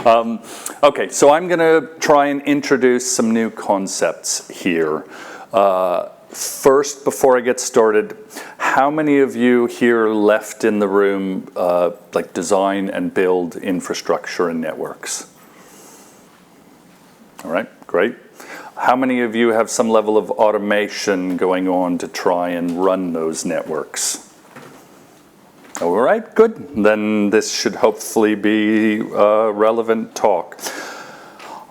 Okay, so I'm going to try and introduce some new concepts here. First, before I get started, how many of you here left in the room like design and build infrastructure and networks? All right, great. How many of you have some level of automation going on to try and run those networks? All right, good. Then this should hopefully be a relevant talk.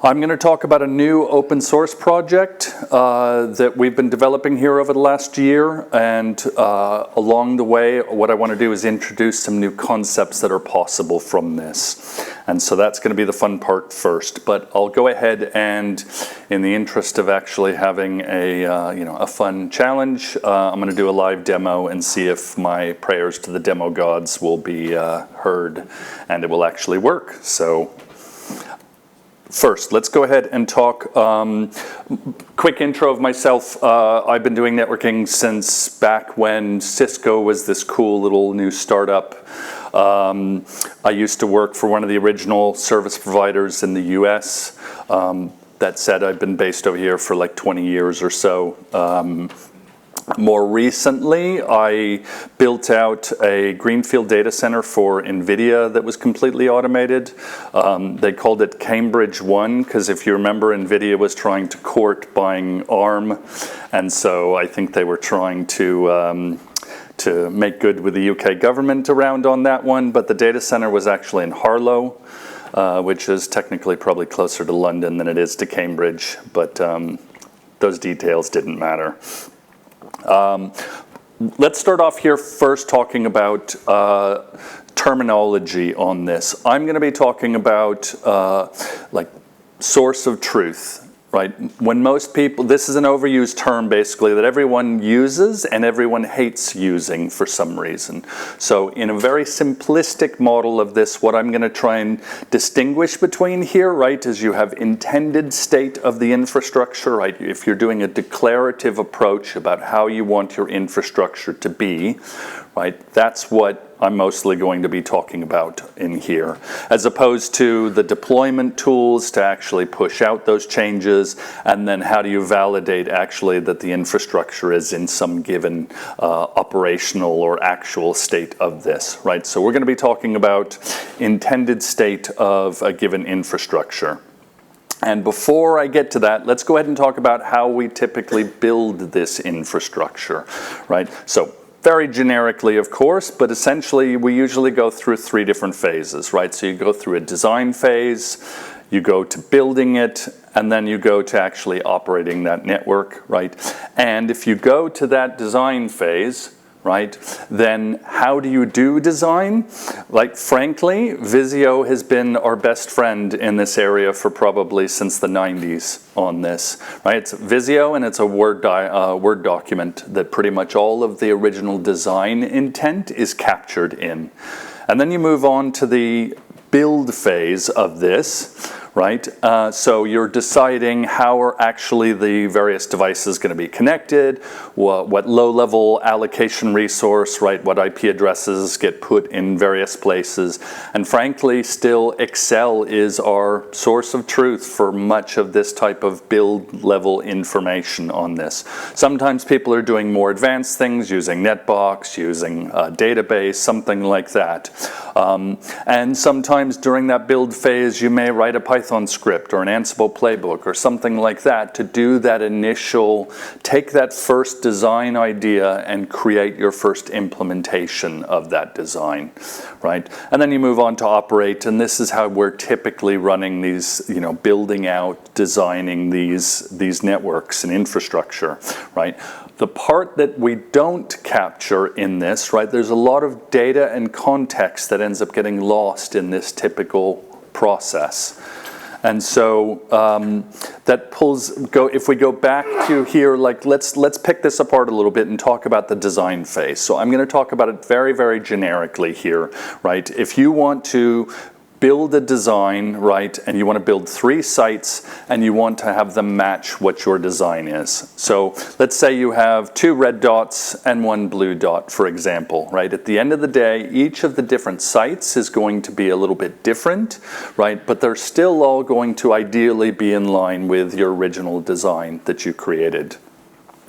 I'm going to talk about a new open source project that we've been developing here over the last year, and along the way what I want to do is introduce some new concepts that are possible from this. And so that's going to be the fun part first, but I'll go ahead and, in the interest of actually having a fun challenge, I'm going to do a live demo and see if my prayers to the demo gods will be heard and it will actually work. So first, let's go ahead and talk. Quick intro of myself. I've been doing networking since back when Cisco was this cool little new startup. I used to work for one of the original service providers in the US. That said, I've been based over here for like 20 years or so. More recently, I built out a greenfield data center for NVIDIA that was completely automated. They called it Cambridge 1 because if you remember, NVIDIA was trying to court buying ARM, and so I think they were trying to make good with the UK government around on that one, but the data center was actually in Harlow, which is technically probably closer to London than it is to Cambridge, but those details didn't matter. Let's start off here first talking about terminology on this. I'm going to be talking about like source of truth, right? When most people, this is an overused term basically that everyone uses and everyone hates using for some reason. So in a very simplistic model of this, what I'm going to try and distinguish between here, right, is you have intended state of the infrastructure, right? If you're doing a declarative approach about how you want your infrastructure to be, right, that's what I'm mostly going to be talking about in here, as opposed to the deployment tools to actually push out those changes, and then how do you validate actually that the infrastructure is in some given operational or actual state of this, right? So we're going to be talking about intended state of a given infrastructure. And before I get to that, let's go ahead and talk about how we typically build this infrastructure, right? So very generically, of course, but essentially we usually go through 3 different phases, right? So you go through a design phase, you go to building it, and then you go to actually operating that network, right? And if you go to that design phase, right, then how do you do design? Like, frankly, Visio has been our best friend in this area for probably since the 90s on this, right? It's Visio, and it's a Word document that pretty much all of the original design intent is captured in. And then you move on to the build phase of this, right? So you're deciding how are actually the various devices going to be connected, what low-level allocation resource, right? What IP addresses get put in various places. And frankly, still Excel is our source of truth for much of this type of build-level information on this. Sometimes people are doing more advanced things, using NetBox, using a database, something like that. And sometimes during that build phase, you may write a Python script or an Ansible playbook or something like that to do that initial, take that first design idea and create your first implementation of that design, right? And then you move on to operate, and this is how we're typically running these, you know, building out, designing these networks and infrastructure, right? The part that we don't capture in this, right, there's a lot of data and context that ends up getting lost in this typical process. And so that pulls, if we go back to here, like let's pick this apart a little bit and talk about the design phase. So I'm going to talk about it very, very generically here, right? If you want to build a design, right, and you want to build 3 sites and you want to have them match what your design is. So let's say you have 2 red dots and 1 blue dot, for example, right? At the end of the day, each of the different sites is going to be a little bit different, right? But they're still all going to ideally be in line with your original design that you created.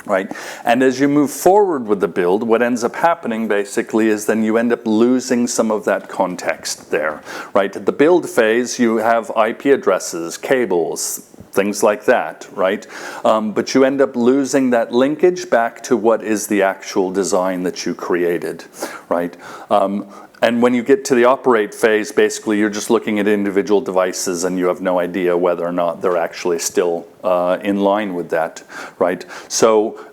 Right? And as you move forward with the build, what ends up happening basically is then you end up losing some of that context there, right? At the build phase, you have IP addresses, cables, things like that, right? But you end up losing that linkage back to what is the actual design that you created, right? And when you get to the operate phase, basically you're just looking at individual devices and you have no idea whether or not they're actually still in line with that, right? So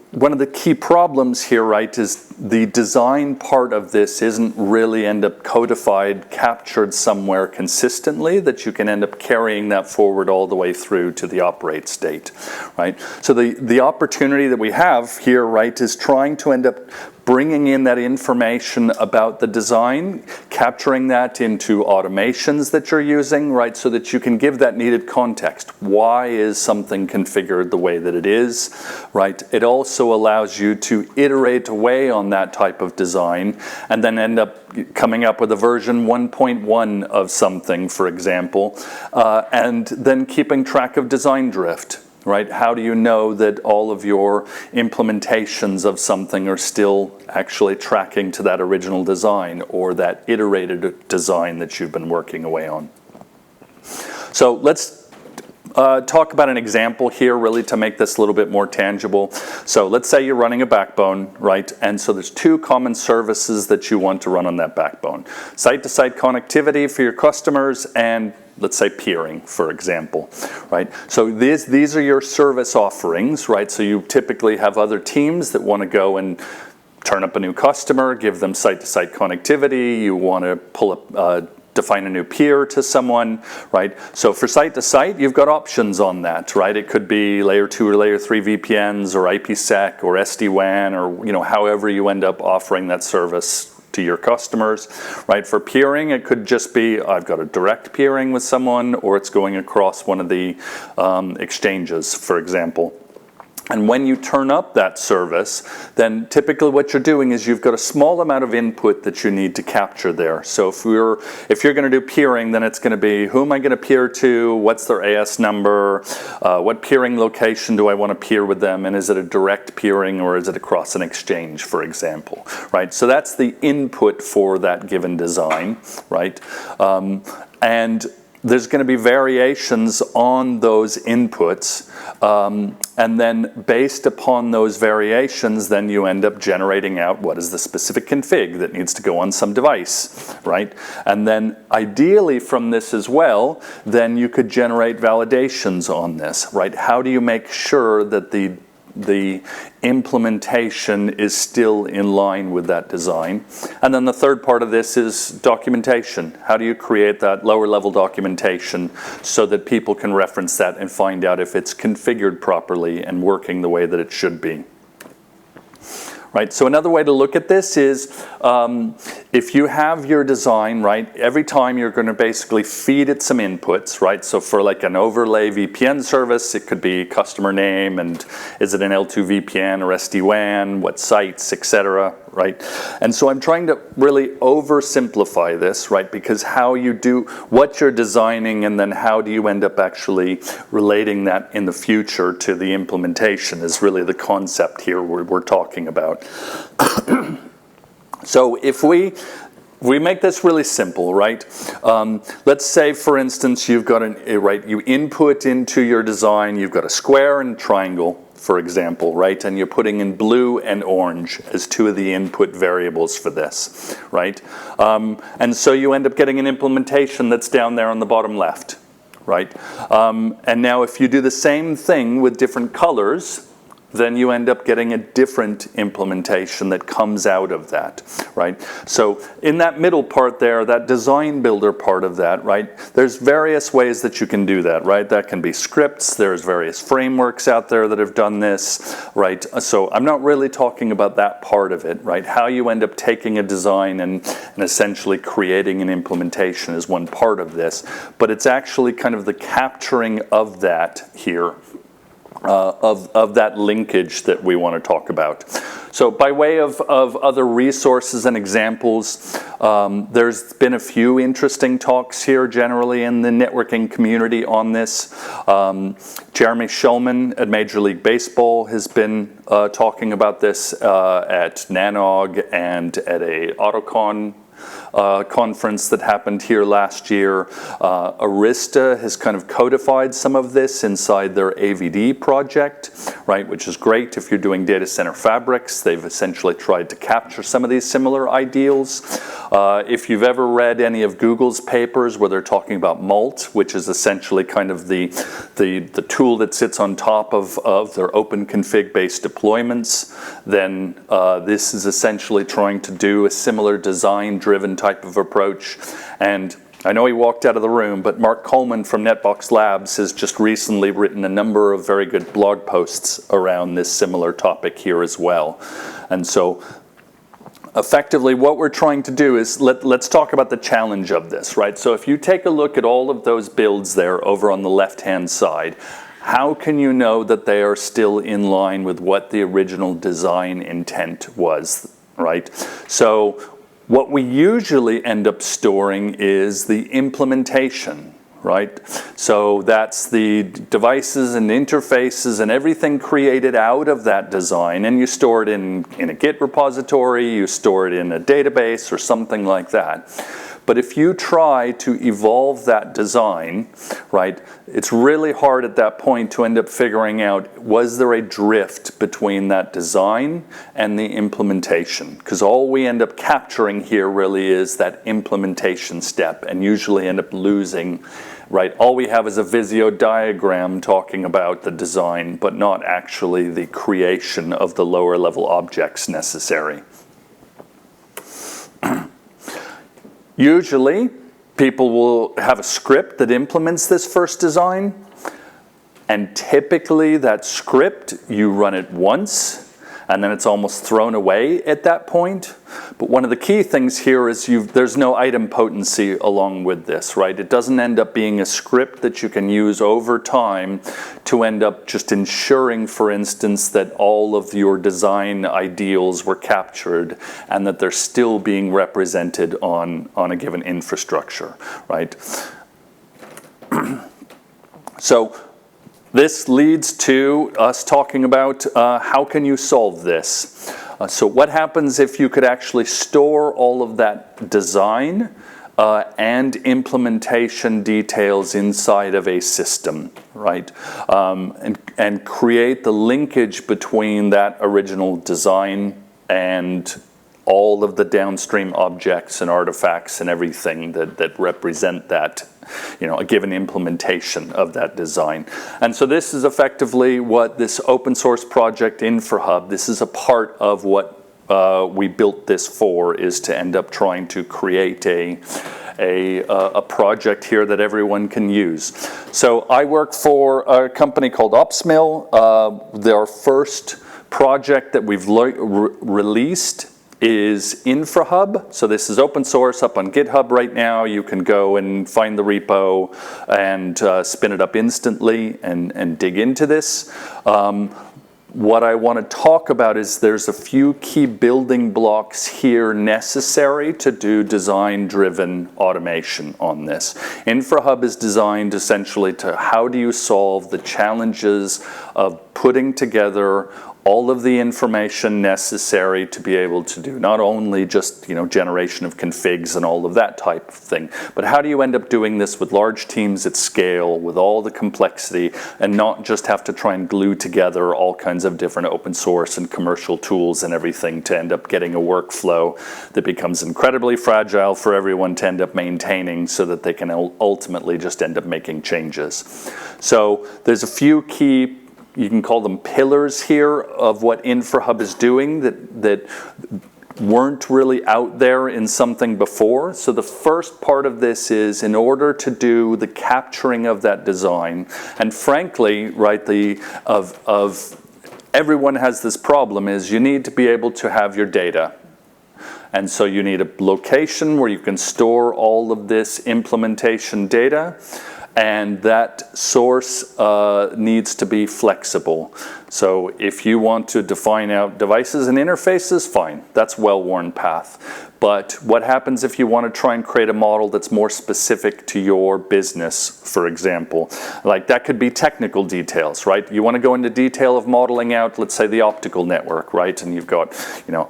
one of the key problems here, right, is the design part of this isn't really end up codified, captured somewhere consistently that you can end up carrying that forward all the way through to the operate state, right? So the opportunity that we have here, right, is trying to end up bringing in that information about the design, capturing that into automations that you're using, right, so that you can give that needed context. Why is something configured the way that it is, right? It also allows you to iterate away on that type of design and then end up coming up with a version 1.1 of something, for example, and then keeping track of design drift. Right? How do you know that all of your implementations of something are still actually tracking to that original design or that iterated design that you've been working away on? So let's talk about an example here really to make this a little bit more tangible. So let's say you're running a backbone, right? And so there's 2 common services that you want to run on that backbone. Site-to-site connectivity for your customers and let's say peering, for example, right? So these are your service offerings, right? So you typically have other teams that want to go and turn up a new customer, give them site-to-site connectivity. You want to define a new peer to someone, right? So for site-to-site, you've got options on that, right? It could be layer 2 or layer 3 VPNs or IPsec or SD-WAN or however you end up offering that service to your customers, right? For peering, it could just be I've got a direct peering with someone or it's going across one of the exchanges, for example. And when you turn up that service, then typically what you're doing is you've got a small amount of input that you need to capture there. So if you're going to do peering, then it's going to be who am I going to peer to, what's their AS number, what peering location do I want to peer with them, and is it a direct peering or is it across an exchange, for example, right? So that's the input for that given design, right? And there's going to be variations on those inputs, and then based upon those variations, then you end up generating out what is the specific config that needs to go on some device, right? And then ideally from this as well, then you could generate validations on this, right? How do you make sure that the implementation is still in line with that design? And then the third part of this is documentation. How do you create that lower level documentation so that people can reference that and find out if it's configured properly and working the way that it should be? Right, so another way to look at this is if you have your design, right, every time you're going to basically feed it some inputs, right? So for like an overlay VPN service, it could be customer name and is it an L2 VPN or SD-WAN, what sites, etc., right? And so I'm trying to really oversimplify this, right? Because how you do what you're designing and then how do you end up actually relating that in the future to the implementation is really the concept here we're talking about. So if we make this really simple, right? Let's say, for instance, you've got you input into your design, you've got a square and a triangle, for example, right? And you're putting in blue and orange as 2 of the input variables for this, right? And so you end up getting an implementation that's down there on the bottom left, right? And now if you do the same thing with different colors, then you end up getting a different implementation that comes out of that, right? So in that middle part there, that design builder part of that, right, there's various ways that you can do that, right? That can be scripts, there's various frameworks out there that have done this, right? So I'm not really talking about that part of it, right? How you end up taking a design and essentially creating an implementation is one part of this, but it's actually kind of the capturing of that here. Of that linkage that we want to talk about. So by way of other resources and examples, there's been a few interesting talks here generally in the networking community on this. Jeremy Shulman at Major League Baseball has been talking about this at NANOG and at a AutoCon conference that happened here last year. Arista has kind of codified some of this inside their AVD project, right, which is great if you're doing data center fabrics. They've essentially tried to capture some of these similar ideals. If you've ever read any of Google's papers where they're talking about Mult, which is essentially kind of the tool that sits on top of their open config based deployments, then this is essentially trying to do a similar design driven type of approach. And I know he walked out of the room, but Mark Coleman from NetBox Labs has just recently written a number of very good blog posts around this similar topic here as well. And so effectively what we're trying to do is let's talk about the challenge of this, right? So if you take a look at all of those builds there over on the left-hand side, how can you know that they are still in line with what the original design intent was, right? So what we usually end up storing is the implementation, right? So that's the devices and interfaces and everything created out of that design, and you store it in a Git repository, you store it in a database or something like that. But if you try to evolve that design, right, it's really hard at that point to end up figuring out, was there a drift between that design and the implementation? Because all we end up capturing here really is that implementation step, and usually end up losing, right? All we have is a Visio diagram talking about the design, but not actually the creation of the lower level objects necessary. Usually, people will have a script that implements this first design, and typically that script, you run it once, and then it's almost thrown away at that point. But one of the key things here is there's no item potency along with this, right? It doesn't end up being a script that you can use over time to end up just ensuring, for instance, that all of your design ideals were captured and that they're still being represented on a given infrastructure, right? So this leads to us talking about how can you solve this? So what happens if you could actually store all of that design and implementation details inside of a system, right? And create the linkage between that original design and all of the downstream objects and artifacts and everything that represent that, you know, a given implementation of that design. And so this is effectively what this open source project Infrahub, this is a part of what we built this for, is to end up trying to create a project here that everyone can use. So I work for a company called OpsMill. Their first project that we've released is Infrahub. So this is open source up on GitHub right now. You can go and find the repo and spin it up instantly and dig into this. What I want to talk about is there's a few key building blocks here necessary to do design-driven automation on this. Infrahub is designed essentially to how do you solve the challenges of putting together all of the information necessary to be able to do not only just, you know, generation of configs and all of that type of thing, but how do you end up doing this with large teams at scale with all the complexity and not just have to try and glue together all kinds of different open source and commercial tools and everything to end up getting a workflow that becomes incredibly fragile for everyone to end up maintaining so that they can ultimately just end up making changes. So there's a few key you can call them pillars here of what Infrahub is doing that weren't really out there in something before. So the first part of this is, in order to do the capturing of that design, and frankly, right, everyone has this problem, is you need to be able to have your data. And so you need a location where you can store all of this implementation data, and that source needs to be flexible. So if you want to define out devices and interfaces, fine, that's well-worn path. But what happens if you want to try and create a model that's more specific to your business, for example? Like, that could be technical details, right? You want to go into detail of modeling out, let's say, the optical network, right? And you've got,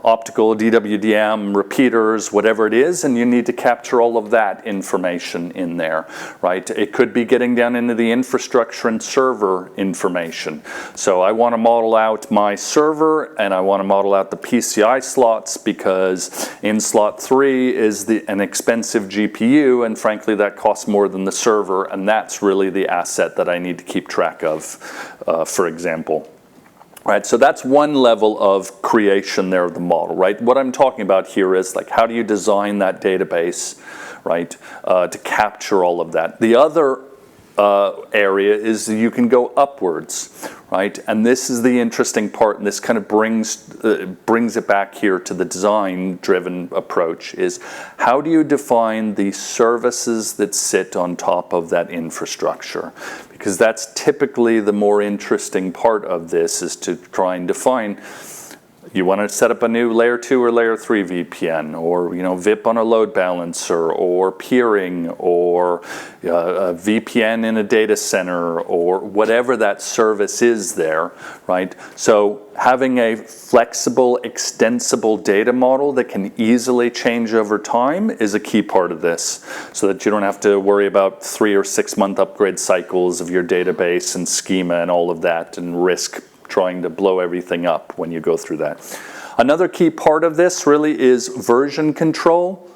optical, DWDM, repeaters, whatever it is, and you need to capture all of that information in there, right? It could be getting down into the infrastructure and server information. So I want to model out my server, and I want to model out the PCI slots, because in slot 3 is an expensive GPU, and frankly that costs more than the server, and that's really the asset that I need to keep track of, for example. Right, so that's one level of creation there of the model, right? What I'm talking about here is, like, how do you design that database, right, to capture all of that. The other area is you can go upwards, right? And this is the interesting part, and this kind of brings it back here to the design-driven approach, is how do you define the services that sit on top of that infrastructure? Because that's typically the more interesting part of this, is to try and define, you want to set up a new layer 2 or layer 3 VPN, or VIP on a load balancer, or peering, or a VPN in a data center, or whatever that service is there, right? So having a flexible, extensible data model that can easily change over time is a key part of this, so that you don't have to worry about 3 or 6 month upgrade cycles of your database and schema and all of that, and risk trying to blow everything up when you go through that. Another key part of this really is version control.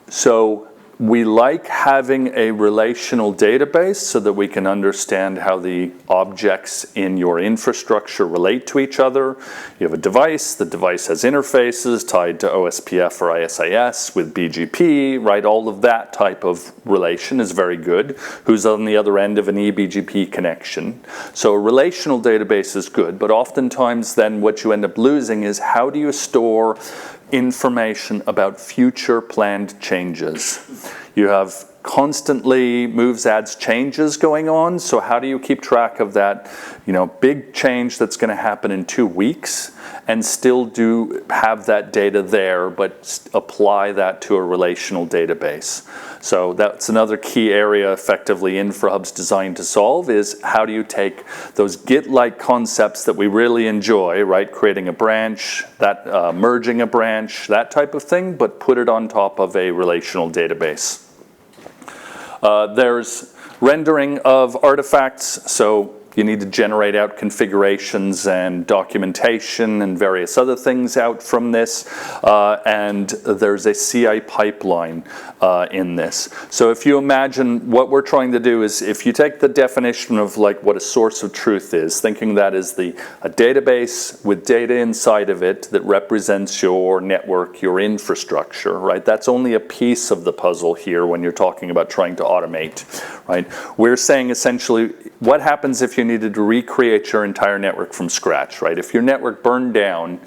So we like having a relational database so that we can understand how the objects in your infrastructure relate to each other. You have a device, the device has interfaces tied to OSPF or ISIS with BGP, right? All of that type of relation is very good. Who's on the other end of an eBGP connection? So a relational database is good, but oftentimes then what you end up losing is, how do you store information about future planned changes? You have constantly moves, adds, changes going on, so how do you keep track of that big change that's going to happen in 2 weeks, and still have that data there, but apply that to a relational database? So that's another key area effectively Infrahub's designed to solve, is how do you take those Git-like concepts that we really enjoy, right? Creating a branch, merging a branch, that type of thing, but put it on top of a relational database. There's rendering of artifacts, so you need to generate out configurations and documentation and various other things out from this, and there's a CI pipeline in this. So if you imagine, what we're trying to do is, if you take the definition of like what a source of truth is, thinking that is a database with data inside of it that represents your network, your infrastructure, right? That's only a piece of the puzzle here when you're talking about trying to automate, right? We're saying essentially, what happens if you needed to recreate your entire network from scratch, right? If your network burned down,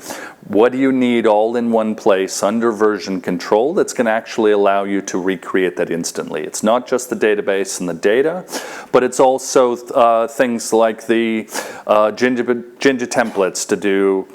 what do you need all in one place under version control that's going to actually allow you to recreate that instantly? It's not just the database and the data, but it's also things like the Jinja templates to do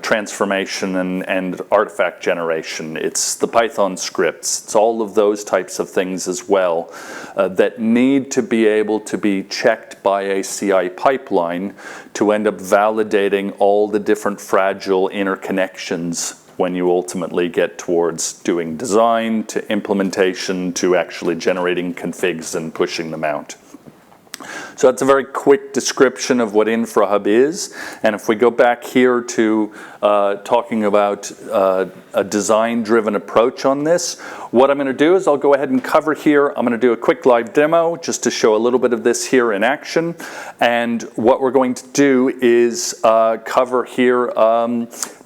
transformation and artifact generation. It's the Python scripts. It's all of those types of things as well that need to be able to be checked by a CI pipeline to end up validating all the different fragile interconnections when you ultimately get towards doing design to implementation to actually generating configs and pushing them out. So that's a very quick description of what Infrahub is. And if we go back here to talking about a design-driven approach on this, what I'm going to do is I'll go ahead and cover here. I'm going to do a quick live demo just to show a little bit of this here in action. And what we're going to do is cover here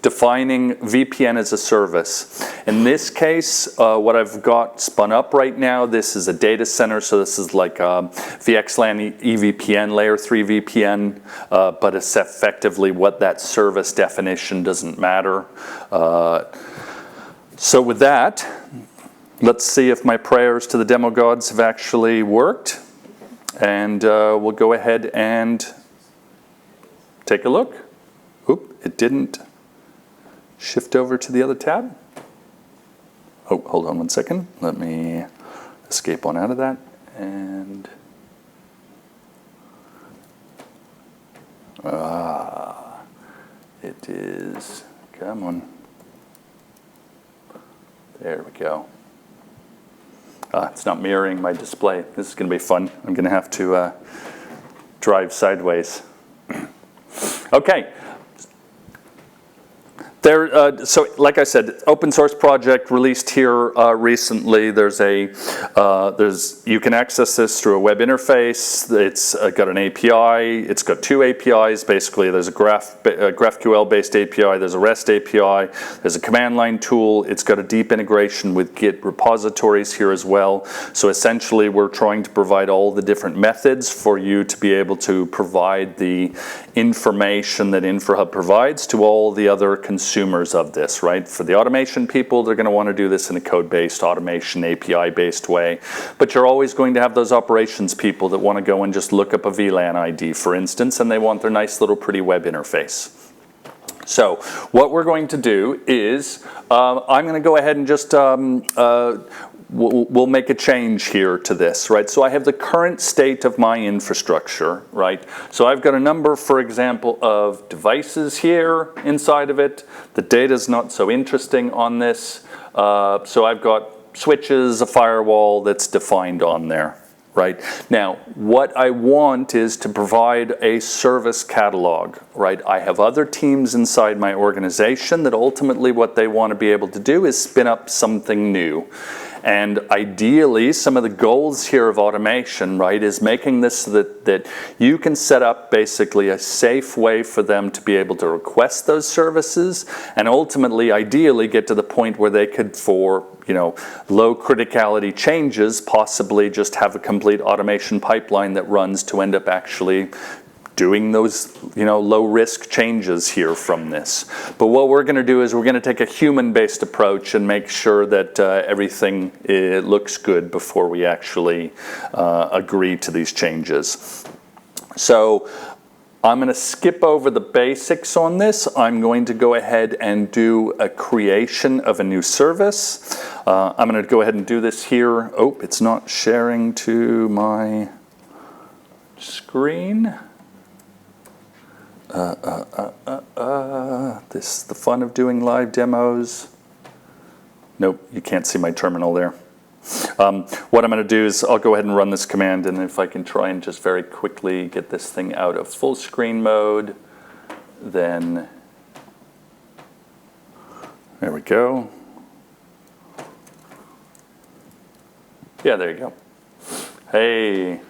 defining VPN as a service. In this case, what I've got spun up right now, this is a data center, so this is like a VXLAN EVPN, layer 3 VPN, but it's effectively what that service definition doesn't matter. So with that, let's see if my prayers to the demo gods have actually worked, and we'll go ahead and take a look. Oop, it didn't shift over to the other tab. Oh, hold on one second. Let me escape on out of that. And it is, come on. There we go. It's not mirroring my display. This is going to be fun. I'm going to have to drive sideways. Okay. So like I said, open source project released here recently. You can access this through a web interface. It's got an API. It's got two APIs basically. There's a GraphQL based API. There's a REST API. There's a command line tool. It's got a deep integration with Git repositories here as well. So essentially, we're trying to provide all the different methods for you to be able to provide the information that Infrahub provides to all the other consumers of this, right? For the automation people, they're going to want to do this in a code-based, automation, API-based way. But you're always going to have those operations people that want to go and just look up a VLAN ID, for instance, and they want their nice little pretty web interface. So what we're going to do is I'm going to go ahead and just we'll make a change here to this, right? So I have the current state of my infrastructure, right? So I've got a number, for example, of devices here inside of it. The data's not so interesting on this. So I've got switches, a firewall that's defined on there. Right? Now, what I want is to provide a service catalog, right? I have other teams inside my organization that ultimately what they want to be able to do is spin up something new. And ideally, some of the goals here of automation, right, is making this so that you can set up basically a safe way for them to be able to request those services and ultimately, ideally, get to the point where they could, for low criticality changes, possibly just have a complete automation pipeline that runs to end up actually doing those low risk changes here from this. But what we're going to do is we're going to take a human-based approach and make sure that everything looks good before we actually agree to these changes. So I'm going to skip over the basics on this. I'm going to go ahead and do a creation of a new service. I'm going to go ahead and do this here. Oh, it's not sharing to my screen. This is the fun of doing live demos. Nope, you can't see my terminal there. What I'm going to do is I'll go ahead and run this command, and if I can try and just very quickly get this thing out of full screen mode, then there we go. Yeah, there you go. Hey.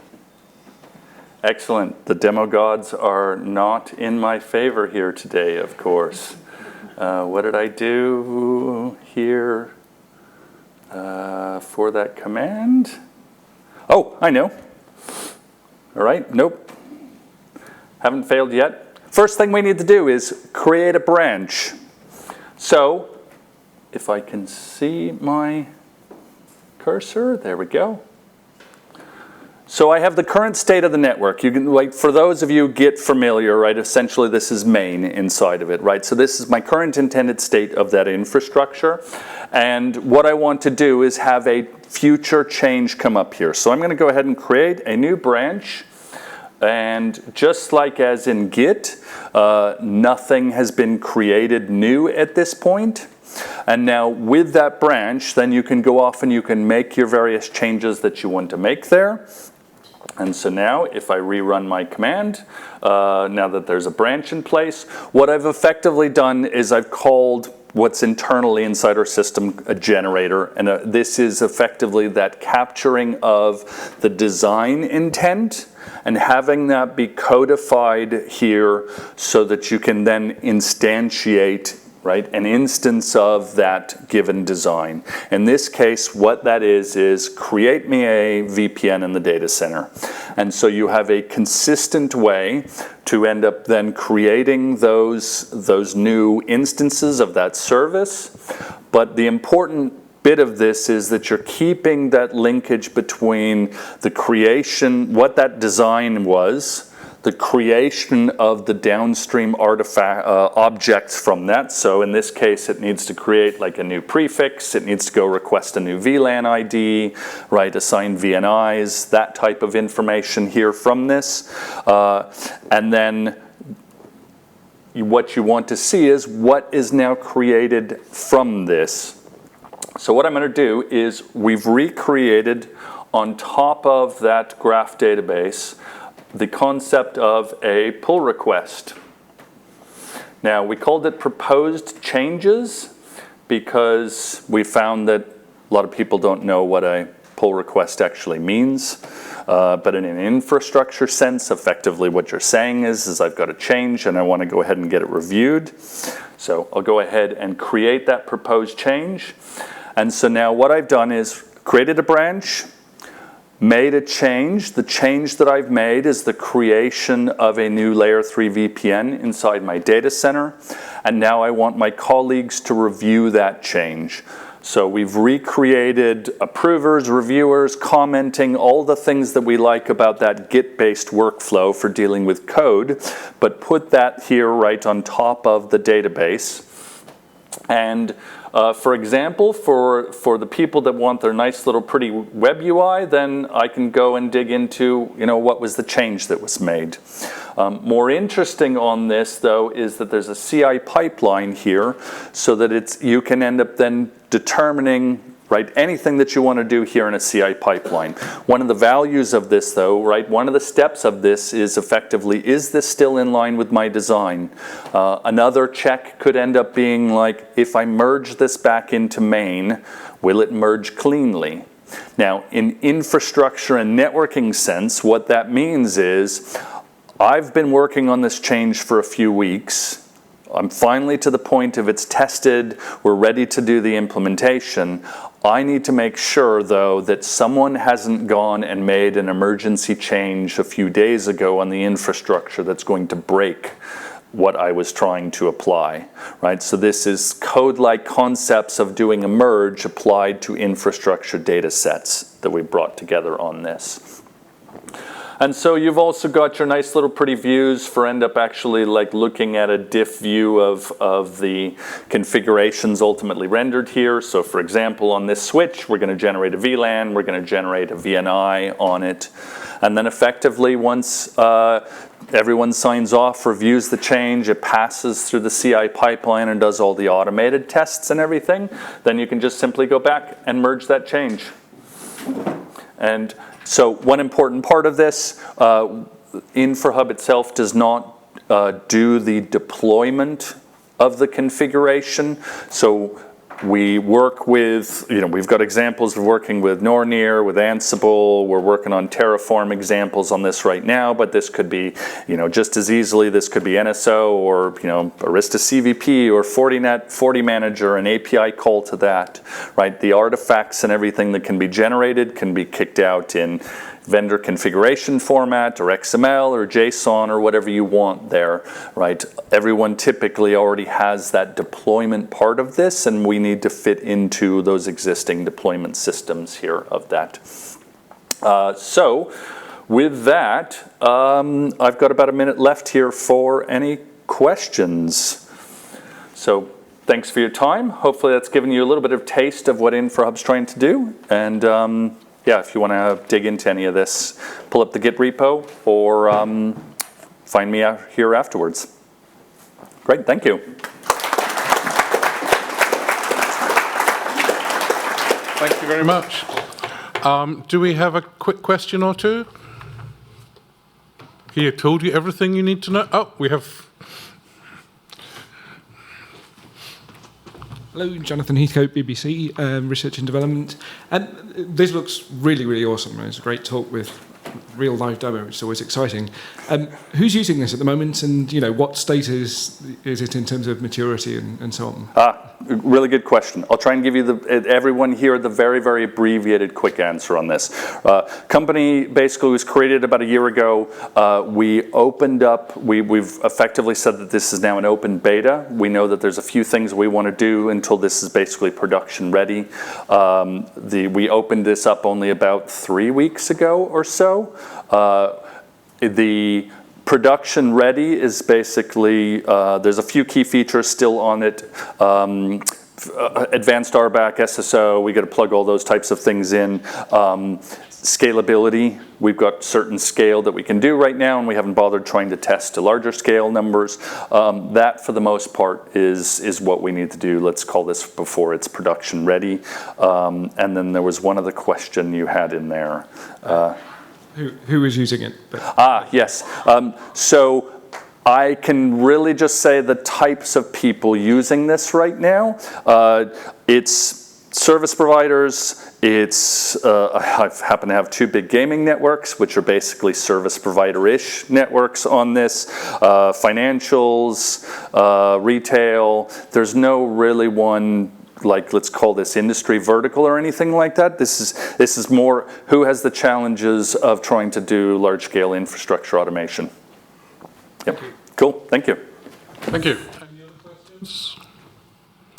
Excellent. The demo gods are not in my favor here today, of course. What did I do here for that command? Oh, I know. All right, nope. Haven't failed yet. First thing we need to do is create a branch. So, if I can see my cursor, there we go. So I have the current state of the network. You can, like, for those of you get familiar, right? Essentially, this is main inside of it, right? So this is my current intended state of that infrastructure, and what I want to do is have a future change come up here. So I'm going to go ahead and create a new branch, and just like as in Git, nothing has been created new at this point. And now with that branch, then you can go off and you can make your various changes that you want to make there. And so now, if I rerun my command, now that there's a branch in place, what I've effectively done is I've called what's internally inside our system a generator. And this is effectively that capturing of the design intent and having that be codified here so that you can then instantiate, right, an instance of that given design. In this case, what that is create me a VPN in the data center. And so you have a consistent way to end up then creating those new instances of that service. But the important bit of this is that you're keeping that linkage between the creation, what that design was, the creation of the downstream artifact objects from that. So in this case, it needs to create like a new prefix. It needs to go request a new VLAN ID, right? Assign VNIs, that type of information here from this. And then what you want to see is what is now created from this. So what I'm going to do is we've recreated on top of that graph database the concept of a pull request. Now, we called it proposed changes because we found that a lot of people don't know what a pull request actually means. But in an infrastructure sense, effectively what you're saying is I've got a change and I want to go ahead and get it reviewed. So I'll go ahead and create that proposed change. And so now what I've done is created a branch, made a change. The change that I've made is the creation of a new layer 3 VPN inside my data center. And now I want my colleagues to review that change. So we've recreated approvers, reviewers, commenting, all the things that we like about that Git-based workflow for dealing with code, but put that here right on top of the database. And for example, for the people that want their nice little pretty web UI, then I can go and dig into, what was the change that was made. More interesting on this, though, is that there's a CI pipeline here so that you can end up then determining, right, anything that you want to do here in a CI pipeline. One of the values of this, though, right, one of the steps of this is effectively, is this still in line with my design? Another check could end up being like, if I merge this back into main, will it merge cleanly? Now, in infrastructure and networking sense, what that means is, I've been working on this change for a few weeks. I'm finally to the point of it's tested, we're ready to do the implementation. I need to make sure, though, that someone hasn't gone and made an emergency change a few days ago on the infrastructure that's going to break what I was trying to apply, right? So this is code-like concepts of doing a merge applied to infrastructure data sets that we brought together on this. And so you've also got your nice little pretty views for end up actually like looking at a diff view of the configurations ultimately rendered here. So for example, on this switch, we're going to generate a VLAN, we're going to generate a VNI on it. And then effectively, once everyone signs off, reviews the change, it passes through the CI pipeline and does all the automated tests and everything, then you can just simply go back and merge that change. And so one important part of this, Infrahub itself does not do the deployment of the configuration. So we work with, we've got examples of working with Nornir, with Ansible. We're working on Terraform examples on this right now, but this could be, just as easily, this could be NSO or, Arista CVP or Fortinet, FortiManager, an API call to that, right? The artifacts and everything that can be generated can be kicked out in vendor configuration format or XML or JSON or whatever you want there, right? Everyone typically already has that deployment part of this, and we need to fit into those existing deployment systems here of that. So with that, I've got about a minute left here for any questions. So thanks for your time. Hopefully that's given you a little bit of taste of what Infrahub's trying to do. And yeah, if you want to dig into any of this, pull up the Git repo or find me out here afterwards. Great, thank you. Thank you very much. Do we have a quick question or two? He told you everything you need to know. Oh, we have... Hello, Jonathan Heathcote, BBC, Research and Development. And this looks really, really awesome. It's a great talk with real live demo, which is always exciting. Who's using this at the moment, and what state is it in terms of maturity and so on? Really good question. I'll try and give you everyone here the very, very abbreviated quick answer on this. Company basically was created about a year ago. We opened up, we've effectively said that this is now an open beta. We know that there's a few things we want to do until this is basically production ready. We opened this up only about 3 weeks ago or so. The production ready is basically, there's a few key features still on it. Advanced RBAC, SSO, we got to plug all those types of things in. Scalability, we've got certain scale that we can do right now, and we haven't bothered trying to test to larger scale numbers. That, for the most part, is what we need to do. Let's call this before it's production ready. And then there was one other question you had in there. Who is using it? Yes. So I can really just say the types of people using this right now. It's service providers. It's I happen to have 2 big gaming networks, which are basically service provider-ish networks on this. Financials, retail. There's no really one, like, let's call this industry vertical or anything like that. This is more who has the challenges of trying to do large-scale infrastructure automation. Yep. Cool. Thank you. Thank you. Any other questions?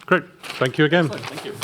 Great. Thank you again. Thank you.